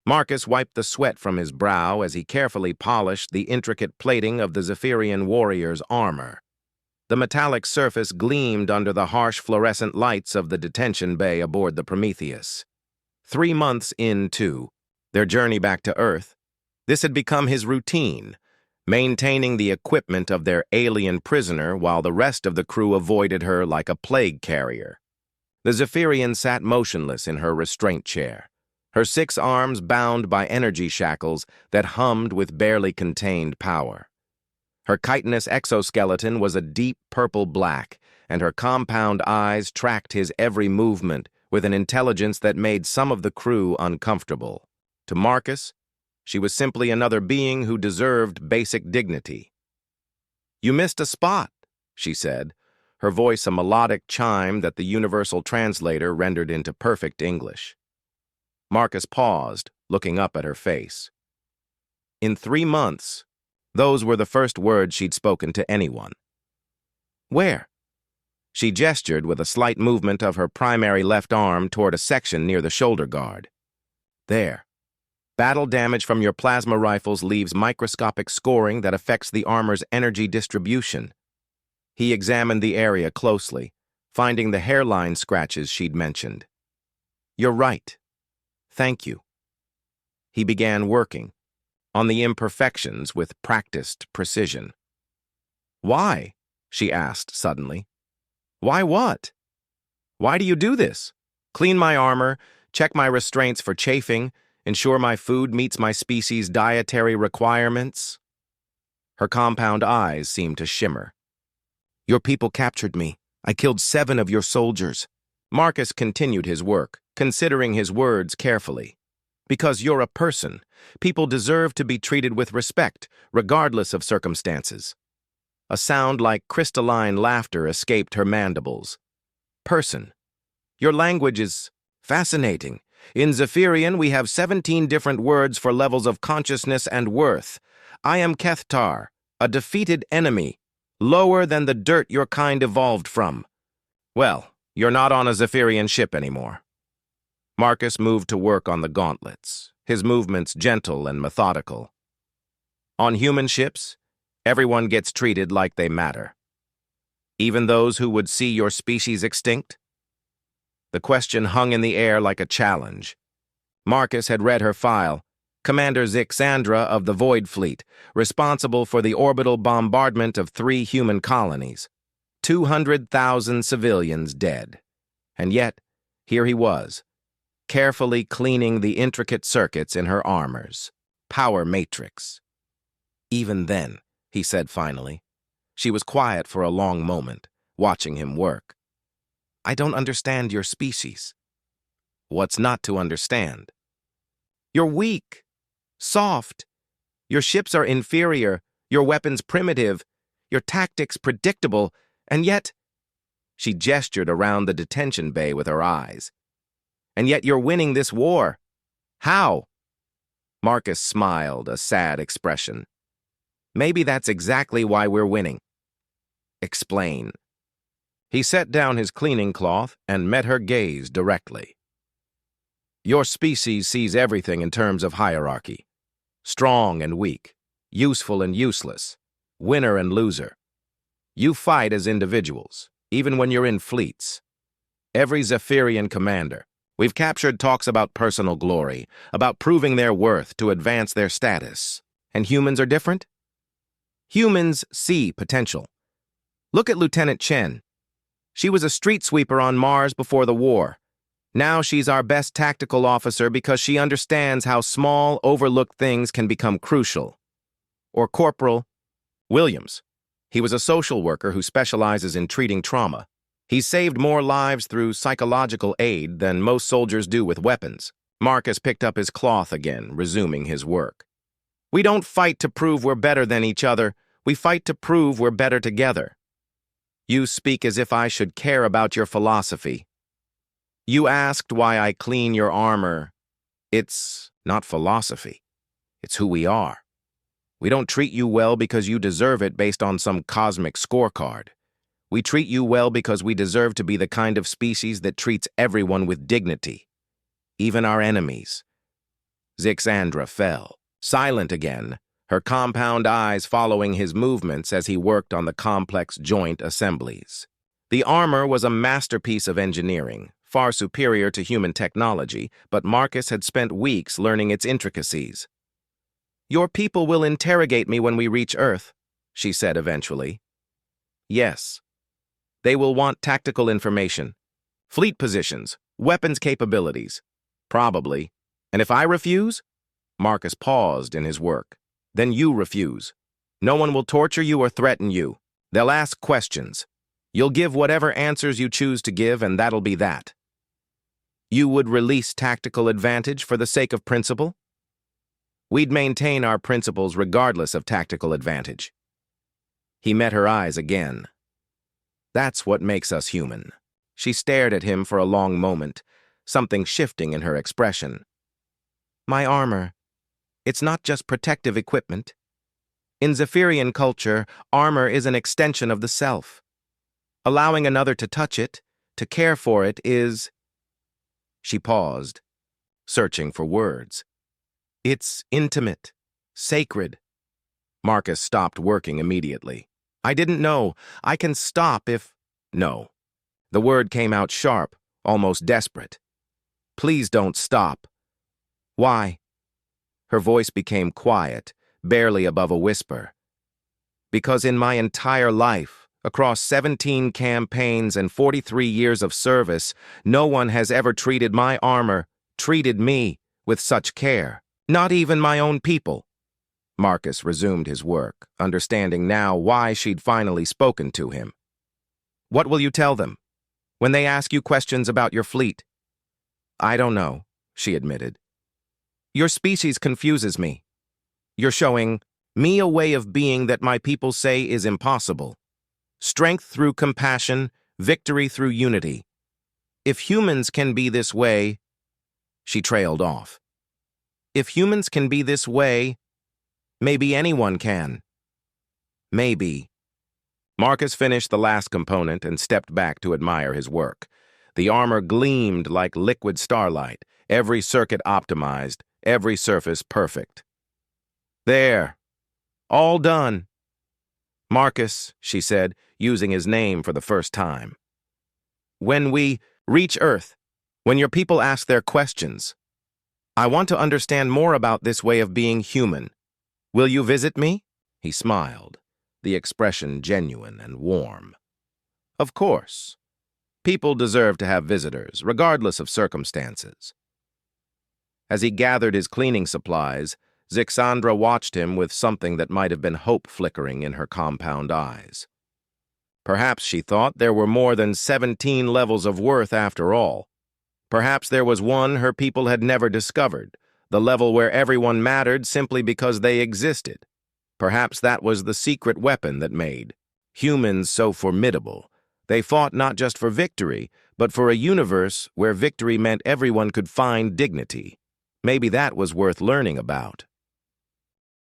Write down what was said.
Marcus wiped the sweat from his brow as he carefully polished the intricate plating of the Zephyrian warrior's armor. The metallic surface gleamed under the harsh fluorescent lights of the detention bay aboard the Prometheus. 3 months into their journey back to Earth, this had become his routine, maintaining the equipment of their alien prisoner while the rest of the crew avoided her like a plague carrier. The Zephyrian sat motionless in her restraint chair, her 6 arms bound by energy shackles that hummed with barely contained power. Her chitinous exoskeleton was a deep purple black, and her compound eyes tracked his every movement with an intelligence that made some of the crew uncomfortable. To Marcus, she was simply another being who deserved basic dignity. "You missed a spot," she said, her voice a melodic chime that the universal translator rendered into perfect English. Marcus paused, looking up at her face. In 3 months, those were the first words she'd spoken to anyone. "Where?" She gestured with a slight movement of her primary left arm toward a section near the shoulder guard. "There. Battle damage from your plasma rifles leaves microscopic scoring that affects the armor's energy distribution." He examined the area closely, finding the hairline scratches she'd mentioned. "You're right. Thank you." He began working on the imperfections with practiced precision. "Why?" she asked suddenly. "Why what? Why do you do this? Clean my armor, check my restraints for chafing, ensure my food meets my species' dietary requirements?" Her compound eyes seemed to shimmer. "Your people captured me. I killed 7 of your soldiers." Marcus continued his work, considering his words carefully. "Because you're a person, people deserve to be treated with respect, regardless of circumstances." A sound like crystalline laughter escaped her mandibles. "Person. Your language is fascinating. In Zephyrian, we have 17 different words for levels of consciousness and worth. I am Kethtar, a defeated enemy, lower than the dirt your kind evolved from." "Well, you're not on a Zephyrian ship anymore." Marcus moved to work on the gauntlets, his movements gentle and methodical. "On human ships, everyone gets treated like they matter. Even those who would see your species extinct?" The question hung in the air like a challenge. Marcus had read her file, Commander Zixandra of the Void Fleet, responsible for the orbital bombardment of 3 human colonies. 200,000 civilians dead. And yet, here he was, carefully cleaning the intricate circuits in her armor's power matrix. "Even then," he said finally. She was quiet for a long moment, watching him work. "I don't understand your species." "What's not to understand?" "You're weak, soft. Your ships are inferior, your weapons primitive, your tactics predictable, and yet—" She gestured around the detention bay with her eyes. "And yet you're winning this war. How?" Marcus smiled, a sad expression. "Maybe that's exactly why we're winning." "Explain." He set down his cleaning cloth and met her gaze directly. "Your species sees everything in terms of hierarchy. Strong and weak, useful and useless, winner and loser. You fight as individuals, even when you're in fleets. Every Zephyrian commander, we've captured talks about personal glory, about proving their worth to advance their status. And humans are different? Humans see potential. Look at Lieutenant Chen. She was a street sweeper on Mars before the war. Now she's our best tactical officer because she understands how small, overlooked things can become crucial. Or Corporal Williams. He was a social worker who specializes in treating trauma. He's saved more lives through psychological aid than most soldiers do with weapons. Marcus picked up his cloth again, resuming his work. "We don't fight to prove we're better than each other. We fight to prove we're better together." "You speak as if I should care about your philosophy." "You asked why I clean your armor. It's not philosophy. It's who we are. We don't treat you well because you deserve it based on some cosmic scorecard. We treat you well because we deserve to be the kind of species that treats everyone with dignity, even our enemies. Zixandra fell, silent again, her compound eyes following his movements as he worked on the complex joint assemblies. The armor was a masterpiece of engineering, far superior to human technology, but Marcus had spent weeks learning its intricacies. "Your people will interrogate me when we reach Earth," she said eventually. "Yes. They will want tactical information, fleet positions, weapons capabilities. Probably. And if I refuse?" Marcus paused in his work. "Then you refuse. No one will torture you or threaten you. They'll ask questions. You'll give whatever answers you choose to give, and that'll be that. You would release tactical advantage for the sake of principle? We'd maintain our principles regardless of tactical advantage." He met her eyes again. "That's what makes us human." She stared at him for a long moment, something shifting in her expression. "My armor. It's not just protective equipment. In Zephyrian culture, armor is an extension of the self. Allowing another to touch it, to care for it, is—" She paused, searching for words. "It's intimate, sacred." Marcus stopped working immediately. "I didn't know. I can stop if—" "No." The word came out sharp, almost desperate. "Please don't stop." "Why?" Her voice became quiet, barely above a whisper. "Because in my entire life, across 17 campaigns and 43 years of service, no one has ever treated my armor, treated me, with such care. Not even my own people." Marcus resumed his work, understanding now why she'd finally spoken to him. "What will you tell them? When they ask you questions about your fleet?" "I don't know," she admitted. "Your species confuses me. You're showing me a way of being that my people say is impossible. Strength through compassion, victory through unity. If humans can be this way—" She trailed off. "If humans can be this way, maybe anyone can. Maybe." Marcus finished the last component and stepped back to admire his work. The armor gleamed like liquid starlight, every circuit optimized, every surface perfect. "There. All done." "Marcus," she said, using his name for the first time. "When we reach Earth, when your people ask their questions, I want to understand more about this way of being human. Will you visit me?" He smiled, the expression genuine and warm. "Of course. People deserve to have visitors, regardless of circumstances." As he gathered his cleaning supplies, Zixandra watched him with something that might have been hope flickering in her compound eyes. Perhaps, she thought, there were more than 17 levels of worth after all. Perhaps there was one her people had never discovered, the level where everyone mattered simply because they existed. Perhaps that was the secret weapon that made humans so formidable. They fought not just for victory, but for a universe where victory meant everyone could find dignity. Maybe that was worth learning about.